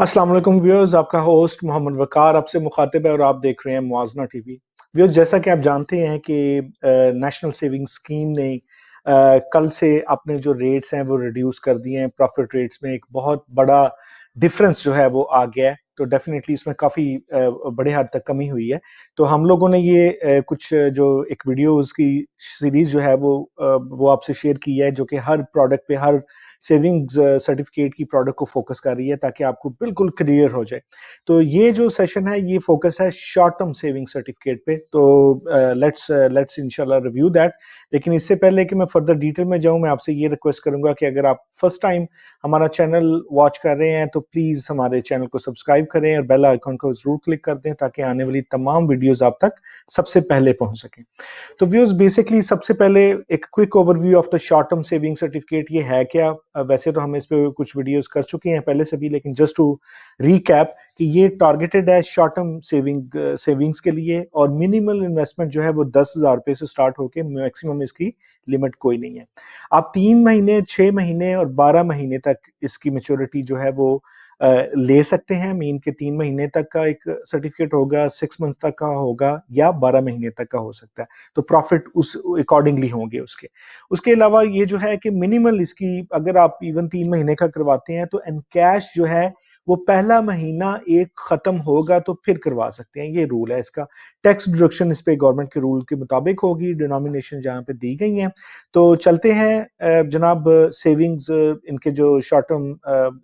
अस्सलाम वालेकुम व्यूअर्स, आपका होस्ट मोहम्मद वकार आपसे मुखातिब है और आप देख रहे हैं मुआजना टीवी। व्यूअर्स, जैसा कि आप जानते हैं कि नेशनल सेविंग स्कीम ने कल से अपने जो रेट्स हैं वो रिड्यूस कर दिए हैं। प्रॉफिट रेट्स में एक बहुत बड़ा डिफरेंस जो है वो आ गया है, तो डेफिनेटली इसमें काफ़ी बड़े हद तक कमी हुई है। तो हम लोगों ने ये कुछ जो एक वीडियोस की सीरीज जो है वो आपसे शेयर की है, जो कि हर प्रोडक्ट पे, हर सेविंग्स सर्टिफिकेट की प्रोडक्ट को फोकस कर रही है ताकि आपको बिल्कुल क्लियर हो जाए। तो ये जो सेशन है ये फोकस है शॉर्ट टर्म सेविंग सर्टिफिकेट पे। तो लेट्स इंशाल्लाह रिव्यू दैट। लेकिन इससे पहले कि मैं फर्दर डिटेल में जाऊं, मैं आपसे ये रिक्वेस्ट करूंगा कि अगर आप फर्स्ट टाइम हमारा चैनल वॉच कर रहे हैं तो प्लीज हमारे चैनल को सब्सक्राइब करें और बेल आइकन को जरूर क्लिक कर दें ताकि आने वाली तमाम वीडियोस आप तक सबसे पहले पहुंच सकें। तो व्यूअर्स, बेसिकली सबसे पहले एक quick overview of the short term saving certificate ये है क्या। वैसे तो हम इस पे कुछ वीडियोस कर चुके हैं पहले से भी, लेकिन जस्ट टू रीकैप कि ये टारगेटेड है शॉर्ट टर्म सेविंग्स के लिए, और मिनिमल इन्वेस्टमेंट जो है वो 10,000 रुपए से स्टार्ट होके मैक्सिमम इसकी लिमिट कोई नहीं है। आप 3 महीने, 6 महीने और 12 महीने तक इसकी मेच्योरिटी जो है वो ले सकते हैं। मीन के 3 महीने तक का एक सर्टिफिकेट होगा, 6 मंथ तक का होगा, या 12 महीने तक का हो सकता है। तो प्रॉफिट उस अकॉर्डिंगली होंगे उसके। उसके अलावा ये जो है कि मिनिमल इसकी, अगर आप इवन 3 महीने का करवाते हैं तो एनकैश जो है वो पहला महीना एक खत्म होगा तो फिर करवा सकते हैं, ये रूल है इसका। टैक्स डिडक्शन इस पे गवर्नमेंट के रूल के मुताबिक होगी, डिनोमिनेशन जहां पे दी गई हैं। तो चलते हैं जनाब सेविंग्स, इनके जो शॉर्ट टर्म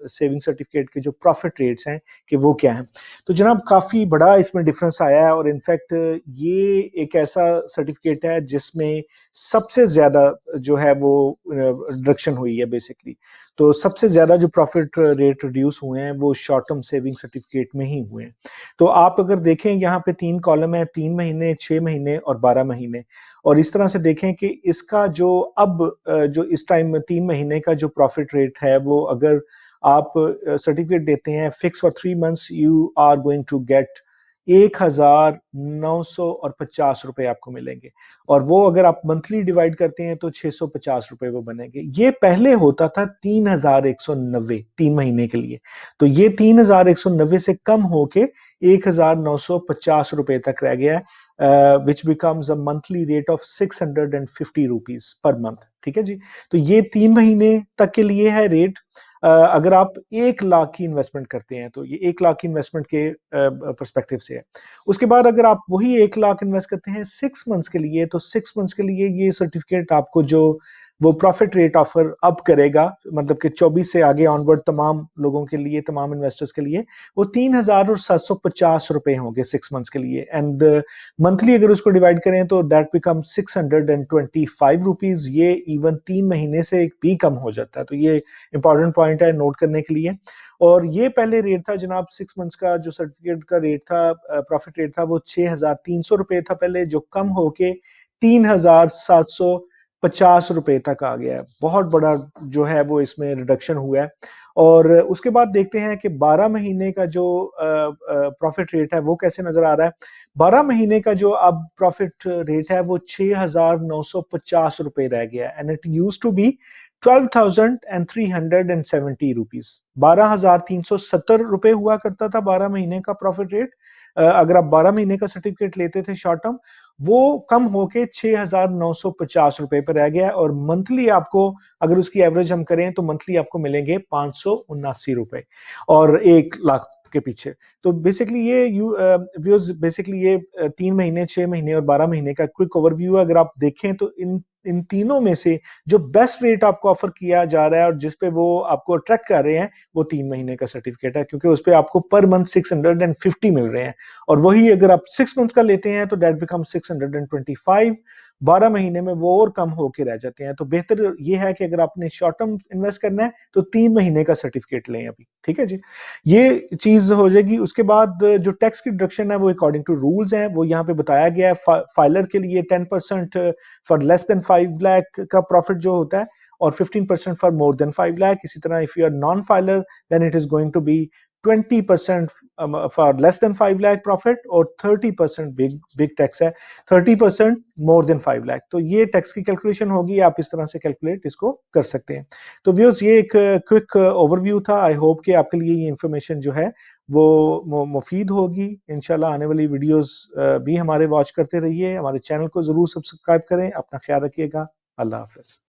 सेविंग सर्टिफिकेट के जो प्रॉफिट रेट्स हैं कि वो क्या है। तो जनाब काफी बड़ा इसमें डिफरेंस आया है, और इनफैक्ट ये एक ऐसा सर्टिफिकेट है जिसमें सबसे ज्यादा जो है वो रिडक्शन हुई है बेसिकली। तो सबसे ज्यादा जो प्रॉफिट रेट रिड्यूस हुए हैं वो शॉर्ट टर्म सेविंग सर्टिफिकेट में ही हुए हैं। तो आप अगर देखें यहाँ पे 3 कॉलम है, 3 महीने, 6 महीने और 12 महीने। और इस तरह से देखें कि इसका जो अब जो इस टाइम 3 महीने का जो प्रॉफिट रेट है वो, अगर आप सर्टिफिकेट देते हैं fix for 3 months, you are going to get 1,950 रुपए आपको मिलेंगे। और वो अगर आप मंथली डिवाइड करते हैं तो 650 रुपए वो बनेंगे। ये पहले होता था 3,190 3 महीने के लिए। तो ये 3,190 से कम होके 1,950 रुपए तक रह गया है, which becomes a monthly rate of 650 rupees per month. ठीक है जी। तो ये 3 महीने तक के लिए है रेट। अगर आप 1 लाख की इन्वेस्टमेंट करते हैं तो ये 1 लाख की इन्वेस्टमेंट के परस्पेक्टिव से है। उसके बाद अगर आप वही 1 लाख इन्वेस्ट करते हैं 6 मंथ्स के लिए, तो 6 मंथ्स के लिए ये सर्टिफिकेट आपको जो वो प्रॉफिट रेट ऑफर अब करेगा, मतलब कि 24 से आगे ऑनवर्ड तमाम लोगों के लिए, तमाम इन्वेस्टर्स के लिए, वो 3,750 रुपए होंगे 6 मंथ्स के लिए। एंड मंथली अगर उसको डिवाइड करें तो दैट बिकम 625 रुपीज। ये इवन 3 महीने से भी कम हो जाता है। तो ये इंपॉर्टेंट पॉइंट है नोट करने के लिए। और ये पहले रेट था जनाब, 6 मंथ्स का जो सर्टिफिकेट का रेट था, प्रॉफिट रेट था, वो 6,300 रुपए था पहले, जो कम होके 3,750 रुपए तक आ गया है। बहुत बड़ा जो है वो इसमें रिडक्शन हुआ है। और उसके बाद देखते हैं कि 12 महीने का जो प्रॉफिट रेट है वो कैसे नजर आ रहा है। 12 महीने का जो अब प्रॉफिट रेट है वो 6,950 रुपए रह गया है, and it use to be 12,370 rupees. 12,370 हुआ करता था 12 महीने का प्रॉफिट रेट। अगर आप 12 महीने का सर्टिफिकेट लेते थे शॉर्ट टर्म, वो कम होके 6,950 रुपए पर रह गया। और मंथली आपको, अगर उसकी एवरेज हम करें तो मंथली आपको मिलेंगे 579 रुपए, और 1 लाख के पीछे। तो बेसिकली ये व्यूज, बेसिकली ये 3 महीने, 6 महीने और 12 महीने का क्विक ओवरव्यू है। अगर आप देखें तो इन इन तीनों में से जो बेस्ट रेट आपको ऑफर किया जा रहा है और जिसपे वो आपको अट्रैक्ट कर रहे हैं, वो 3 महीने का सर्टिफिकेट है, क्योंकि उस पर आपको पर मंथ 650 मिल रहे हैं। और वही अगर आप 6 मंथ्स का लेते हैं तो डेट बिकम 625। 12 महीने में वो और कम होके रह जाते हैं। तो बेहतर ये है कि अगर आपने शॉर्ट टर्म इन्वेस्ट करना है तो 3 महीने का सर्टिफिकेट लें अभी। ठीक है जी। ये चीज हो जाएगी। उसके बाद जो टैक्स की डिडक्शन है वो अकॉर्डिंग टू रूल्स है, वो यहाँ पे बताया गया है। फाइलर के लिए 10% फॉर लेस देन 5 लाख का प्रॉफिट जो होता है, और 15% फॉर मोर देन 5 लाख। इसी तरह if you are non filer then it is going to be 20% for less than 5 lakh profit और 30% बिग बिग टैक्स है, 30% मोर देन 5 लाख। तो ये टैक्स की कैलकुलेशन होगी, आप इस तरह से कैलकुलेट इसको कर सकते हैं। तो व्यूअर्स, ये एक क्विक ओवरव्यू था। आई होप कि आपके लिए ये इंफॉर्मेशन जो है वो मुफीद होगी। इंशाल्लाह आने वाली वीडियोस भी हमारे वॉच करते रहिए, हमारे चैनल को जरूर सब्सक्राइब करें। अपना ख्याल रखिएगा। अल्लाह हाफिज।